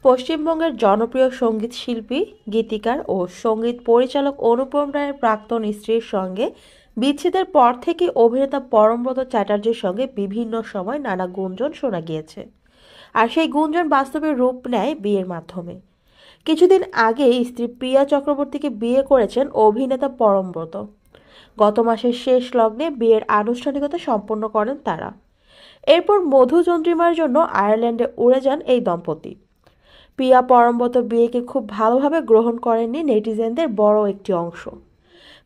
পশ্চিমবঙ্গের জনপ্রিয় সঙ্গীত শিল্পী, গীতিকার ও সঙ্গীত পরিচালক অনুপম রায়ের প্রাক্তন স্ত্রীর সঙ্গে বিচ্ছেদের পর থেকেই অভিনেতা পরমব্রত চ্যাটার্জির সঙ্গে বিভিন্ন সময় নানা গুঞ্জন শোনা গিয়েছে। আর সেই গুঞ্জন বাস্তবে রূপ নেয় বিয়ের মাধ্যমে। কিছুদিন আগে স্ত্রী প্রিয়া চক্রবর্তীকে বিয়ে করেছেন অভিনেতা পরমব্রত। গত মাসের শেষ লগ্নে বিয়ের আনুষ্ঠানিকতা সম্পন্ন করেন তারা। এরপর মধুচন্দ্রিমার জন্য আয়ারল্যান্ডে উড়ে যান এই দম্পতি। প্রিয়া পরমব্রত বিয়েকে খুব ভালোভাবে গ্রহণ করেননি নেটিজেনদের বড় একটি অংশ।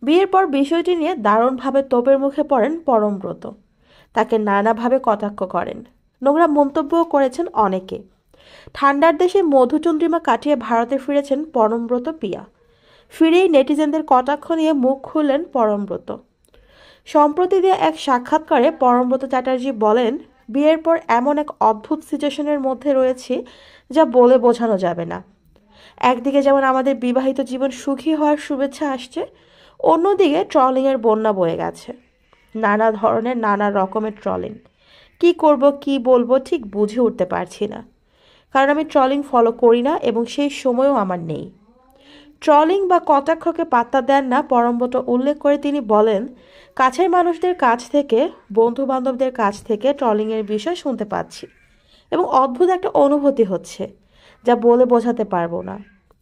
বিয়ের পর বিষয়টি নিয়ে দারুণভাবে তোপের মুখে পড়েন পরমব্রত। তাকে নানাভাবে কটাক্ষ করেন, নোংরা মন্তব্যও করেছেন অনেকে। ঠান্ডার দেশে মধুচন্দ্রিমা কাটিয়ে ভারতে ফিরেছেন পরমব্রত প্রিয়া। ফিরেই নেটিজেনদের কটাক্ষ নিয়ে মুখ খুললেন পরমব্রত। সম্প্রতি দেয়া এক সাক্ষাৎকারে পরমব্রত চ্যাটার্জি বলেন, বিয়ের পর এমন এক অদ্ভুত সিচুয়েশনের মধ্যে রয়েছি যা বলে বোঝানো যাবে না। একদিকে যেমন আমাদের বিবাহিত জীবন সুখী হওয়ার শুভেচ্ছা আসছে, অন্যদিকে ট্রলিংয়ের বন্যা বয়ে গেছে। নানা ধরনের নানা রকমের ট্রলিং। কি করব কি বলবো ঠিক বুঝে উঠতে পারছি না, কারণ আমি ট্রলিং ফলো করি না এবং সেই সময়ও আমার নেই। ট্রলিং বা কটাক্ষকে পাত্তা দেন না পরমব্রত উল্লেখ করে তিনি বলেন, কাছের মানুষদের কাছ থেকে, বন্ধু বান্ধবদের কাছ থেকে ট্রলিংয়ের বিষয় শুনতে পাচ্ছি এবং অদ্ভুত একটা অনুভূতি হচ্ছে যা বলে বোঝাতে পারবো না।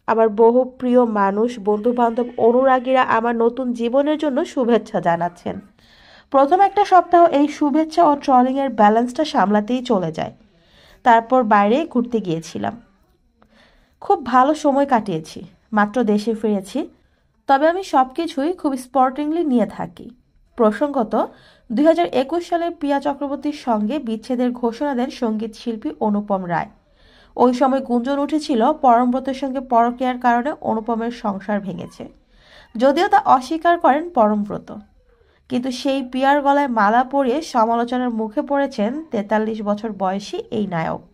আবার বহু প্রিয় মানুষ, বন্ধু বান্ধব, অনুরাগীরা আমার নতুন জীবনের জন্য শুভেচ্ছা জানাচ্ছেন। প্রথম একটা সপ্তাহ এই শুভেচ্ছা ও ট্রলিংয়ের ব্যালেন্সটা সামলাতেই চলে যায়। তারপর বাইরে ঘুরতে গিয়েছিলাম, খুব ভালো সময় কাটিয়েছি। মাত্র দেশে ফিরেছি, তবে আমি সবকিছুই খুব স্পর্টিংলি নিয়ে থাকি। প্রসঙ্গত, 2021 সালে প্রিয়া চক্রবর্তীর সঙ্গে বিচ্ছেদের ঘোষণা দেন সঙ্গীত শিল্পী অনুপম রায়। ওই সময় গুঞ্জন উঠেছিল পরমব্রতের সঙ্গে পরকীয়ার কারণে অনুপমের সংসার ভেঙেছে। যদিও তা অস্বীকার করেন পরমব্রত, কিন্তু সেই প্রিয়ার গলায় মালা পরিয়ে সমালোচনার মুখে পড়েছেন 43 বছর বয়সী এই নায়ক।